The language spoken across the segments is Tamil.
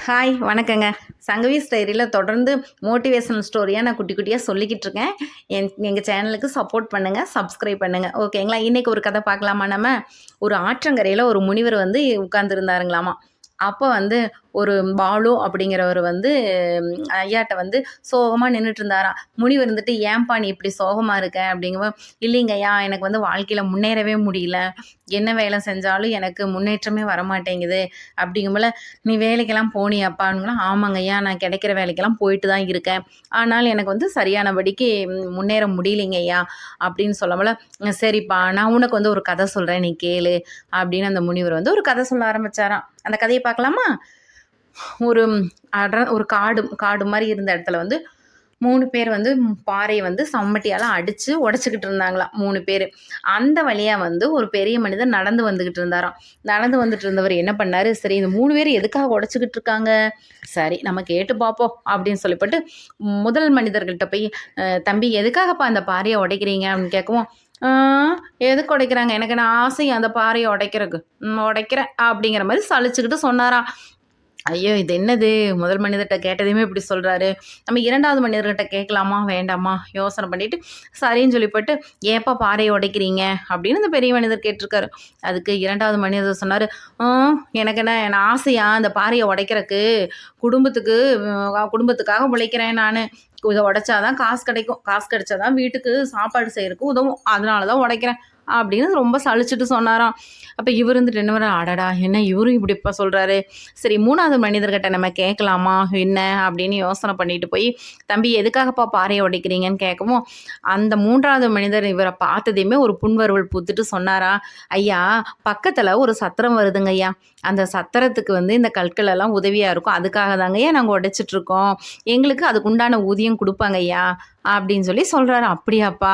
ஹாய் வணக்கங்க. சங்கவீஸ் டைரியில் தொடர்ந்து மோட்டிவேஷனல் ஸ்டோரியாக நான் குட்டி குட்டியாக சொல்லிக்கிட்டு இருக்கேன். எங்கள் சேனலுக்கு சப்போர்ட் பண்ணுங்கள், சப்ஸ்கிரைப் பண்ணுங்கள். ஓகேங்களா? இன்றைக்கி ஒரு கதை பார்க்கலாமா? நம்ம ஒரு ஆற்றங்கரையில் ஒரு முனிவர் வந்து உட்கார்ந்துருந்தாருங்களாமா. அப்போ வந்து ஒரு பாலு அப்படிங்கிறவர் வந்து ஐயாட்ட வந்து சோகமாக நின்றுட்டு இருந்தாராம். முனிவர் இருந்துட்டு, ஏன்பா நீ இப்படி சோகமாக இருக்க அப்படிங்கும்போது, இல்லைங்க ஐயா, எனக்கு வந்து வாழ்க்கையில் முன்னேறவே முடியல, என்ன வேலை செஞ்சாலும் எனக்கு முன்னேற்றமே வரமாட்டேங்குது அப்படிங்கும்போல, நீ வேலைக்கெல்லாம் போனியாப்பாங்களா? ஆமாங்க ஐயா, நான் கிடைக்கிற வேலைக்கெல்லாம் போயிட்டு தான் இருக்கேன், ஆனால் எனக்கு வந்து சரியானபடிக்கு முன்னேற முடியலைங்க ஐயா அப்படின்னு சொல்லம்போல, சரிப்பா நான் உனக்கு வந்து ஒரு கதை சொல்கிறேன், நீ கேளு அப்படின்னு அந்த முனிவர் வந்து ஒரு கதை சொல்ல ஆரம்பித்தாராம். அந்த கதையை பார்க்கலாமா? ஒரு ஒரு காடு மாதிரி இருந்த இடத்துல வந்து 3 பேர் வந்து பாறையை வந்து சம்மட்டியால் அடித்து உடச்சிக்கிட்டு இருந்தாங்களாம் 3 பேர். அந்த வழியாக வந்து ஒரு பெரிய மனிதர் நடந்து வந்துக்கிட்டு இருந்தாராம். நடந்து வந்துட்டு இருந்தவர் என்ன பண்ணார், சரி இந்த 3 பேர் எதுக்காக உடச்சிக்கிட்டு இருக்காங்க, சரி நம்ம கேட்டு பார்ப்போம் அப்படின்னு சொல்லிப்பட்டு முதல் மனிதர்கள்ட்ட போய், தம்பி எதுக்காகப்பா அந்த பாறையை உடைக்கிறீங்க அப்படின்னு கேட்கவும், எதுக்கு உடைக்கிறாங்க, எனக்கு நான் ஆசை அந்த பாறையை உடைக்கிறதுக்கு, உடைக்கிறேன் அப்படிங்கிற மாதிரி சலிச்சுக்கிட்டு சொன்னாராம். ஐயோ இது என்னது, முதல் மனிதர்கிட்ட கேட்டதையுமே இப்படி சொல்கிறாரு, நம்ம 2வது மனிதர்கிட்ட கேட்கலாமா வேண்டாமா யோசனை பண்ணிவிட்டு சரின்னு சொல்லிப்பட்டு, ஏப்பா பாறையை உடைக்கிறீங்க அப்படின்னு இந்த பெரிய மனிதர் கேட்டிருக்காரு. அதுக்கு 2வது மனிதர் சொன்னார், எனக்கு என்ன ஆசையா அந்த பாறையை உடைக்கிறதுக்கு, குடும்பத்துக்காக உழைக்கிறேன் நான், இதை உடைச்சாதான் காசு கிடைக்கும், காசு கிடைச்சாதான் வீட்டுக்கு சாப்பாடு செய்யறதுக்கு உதவும், அதனால தான் உடைக்கிறேன் அப்படின்னு ரொம்ப சலிச்சுட்டு சொன்னாராம். அப்போ இவர் இருந்துட்டு என்ன வர, அடடா என்ன இவரும் இப்படி இப்போ சொல்கிறாரு, சரி 3வது மனிதர்கிட்ட நம்ம கேட்கலாமா என்ன அப்படின்னு யோசனை பண்ணிட்டு போய், தம்பி எதுக்காகப்பா பாறையை உடைக்கிறீங்கன்னு கேட்கவும், அந்த 3வது மனிதர் இவரை பார்த்ததையுமே ஒரு புன்வருவல் பூத்துட்டு சொன்னாரா, ஐயா பக்கத்தில் ஒரு சத்திரம் வருதுங்க ஐயா, அந்த சத்திரத்துக்கு வந்து இந்த கற்கள் எல்லாம் உதவியாக இருக்கும், அதுக்காக தாங்க ஐயா நாங்கள் உடைச்சிட்ருக்கோம், எங்களுக்கு அதுக்கு உண்டான ஊதியம் கொடுப்பாங்க ஐயா அப்படின்னு சொல்லி சொல்கிறாரு. அப்படியாப்பா,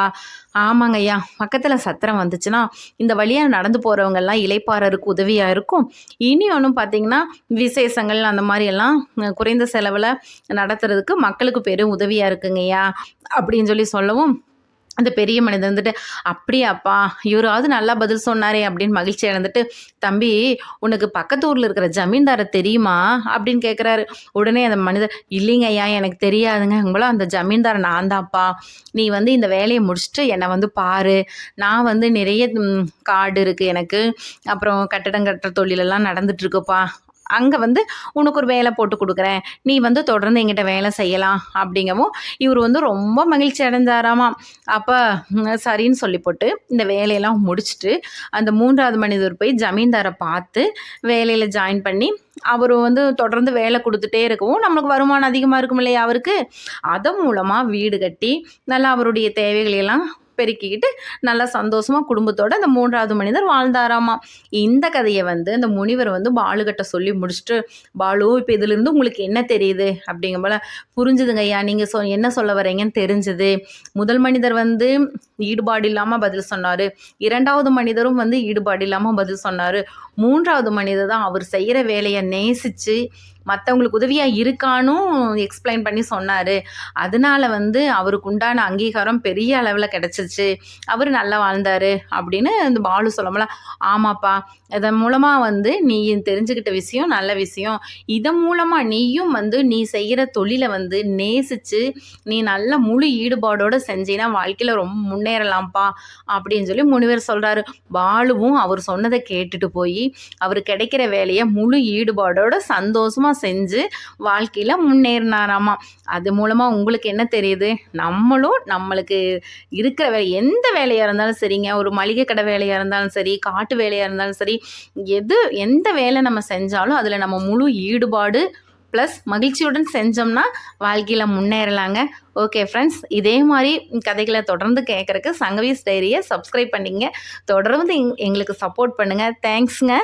ஆமாங்க ஐயா, பக்கத்தில் சத்திரம் வந்துச்சுன்னா இந்த வழியாக நடந்து போகிறவங்கெல்லாம் இளைப்பாறருக்கு உதவியாக இருக்கும், இனி ஒன்றும் பார்த்திங்கன்னா விசேஷங்கள் அந்த மாதிரியெல்லாம் குறைந்த செலவில் நடத்துறதுக்கு மக்களுக்கு பெரும் உதவியாக இருக்குங்கய்யா அப்படின்னு சொல்லி சொல்லவும், அந்த பெரிய மனிதன் வந்துட்டு, அப்படியாப்பா இவராவது நல்லா பதில் சொன்னாரே அப்படின்னு மகிழ்ச்சி இழந்துட்டு, தம்பி உனக்கு பக்கத்து ஊரில் இருக்கிற ஜமீன்தாரை தெரியுமா அப்படின்னு கேட்குறாரு. உடனே அந்த மனிதர், இல்லைங்க ஐயா எனக்கு தெரியாதுங்க, உங்களோ அந்த ஜமீன்தாரை நான் தான்ப்பா, நீ வந்து இந்த வேலையை முடிச்சுட்டு என்னை வந்து பாரு, நான் வந்து நிறைய காடு இருக்குது எனக்கு, அப்புறம் கட்டடம் கட்டுற தொழிலெல்லாம் நடந்துட்டுருக்குப்பா, அங்கே வந்து உனக்கு ஒரு வேலை போட்டு கொடுக்குறேன், நீ வந்து தொடர்ந்து எங்கிட்ட வேலை செய்யலாம் அப்படிங்கவும் இவர் வந்து ரொம்ப மகிழ்ச்சி அடைஞ்சாராமா. அப்போ சரின்னு சொல்லி போட்டு இந்த வேலையெல்லாம் முடிச்சுட்டு அந்த 3வது மனிதர் போய் ஜமீன்தாரை பார்த்து வேலையில் ஜாயின் பண்ணி அவர் வந்து தொடர்ந்து வேலை கொடுத்துட்டே இருக்கவும் நம்மளுக்கு வருமானம் அதிகமாக இருக்கும் இல்லையா அவருக்கு, அதன் மூலமாக வீடு கட்டி நல்லா அவருடைய தேவைகளையெல்லாம் பெருக்கிக்கிட்டு நல்லா சந்தோஷமாக குடும்பத்தோடு அந்த 3வது மனிதர் வாழ்ந்தாராமா. இந்த கதையை வந்து அந்த முனிவர் வந்து பாலுகிட்ட சொல்லி முடிச்சுட்டு, பாலு இப்போ இதிலிருந்து உங்களுக்கு என்ன தெரியுது அப்படிங்கும் போல, புரிஞ்சுதுங்க ஐயா, நீங்கள் என்ன சொல்ல வரீங்கன்னு தெரிஞ்சுது, முதல் மனிதர் வந்து ஈடுபாடு இல்லாமல் பதில் சொன்னார், 2வது மனிதரும் வந்து ஈடுபாடு இல்லாமல் பதில் சொன்னார், 3வது மனிதர் தான் அவர் செய்கிற வேலையை நேசித்து மற்றவங்களுக்கு உதவியாக இருக்கானும் எக்ஸ்பிளைன் பண்ணி சொன்னார், அதனால் வந்து அவருக்கு உண்டான அங்கீகாரம் பெரிய அளவில் கிடச்சிச்சு, அவர் நல்லா வாழ்ந்தார் அப்படின்னு இந்த பாலு சொல்லம்போல, ஆமாப்பா இதன் மூலமாக வந்து நீ தெரிஞ்சுக்கிட்ட விஷயம் நல்ல விஷயம், இதன் மூலமாக நீயும் வந்து நீ செய்கிற தொழிலை வந்து நேசித்து நீ நல்ல முழு ஈடுபாடோடு செஞ்சின்னா வாழ்க்கையில் ரொம்ப முன்னேறலாம்ப்பா அப்படின்னு சொல்லி முனிவர் சொல்கிறாரு. பாலுவும் அவர் சொன்னதை கேட்டுட்டு போய் அவர் கிடைக்கிற வேலையை முழு ஈடுபாடோடு சந்தோஷமாக செஞ்சு வாழ்க்கையில் முன்னேறினாராமா. அது மூலமாக உங்களுக்கு என்ன தெரியுது, நம்மளும் நம்மளுக்கு இருக்கிற வேலை எந்த வேலையாக இருந்தாலும் சரிங்க, ஒரு மளிகை கடை வேலையாக இருந்தாலும் சரி, காட்டு வேலையாக இருந்தாலும் சரி, எந்த வேலை நம்ம செஞ்சாலும் அதில் நம்ம முழு ஈடுபாடு ப்ளஸ் மகிழ்ச்சியுடன் செஞ்சோம்னா வாழ்க்கையில் முன்னேறலாங்க. ஓகே ஃப்ரெண்ட்ஸ், இதே மாதிரி கதைகளை தொடர்ந்து கேட்குறக்கு சங்கவீஸ் டைரியை சப்ஸ்கிரைப் பண்ணிங்க, தொடர்ந்து எங்களுக்கு சப்போர்ட் பண்ணுங்கள். தேங்க்ஸுங்க.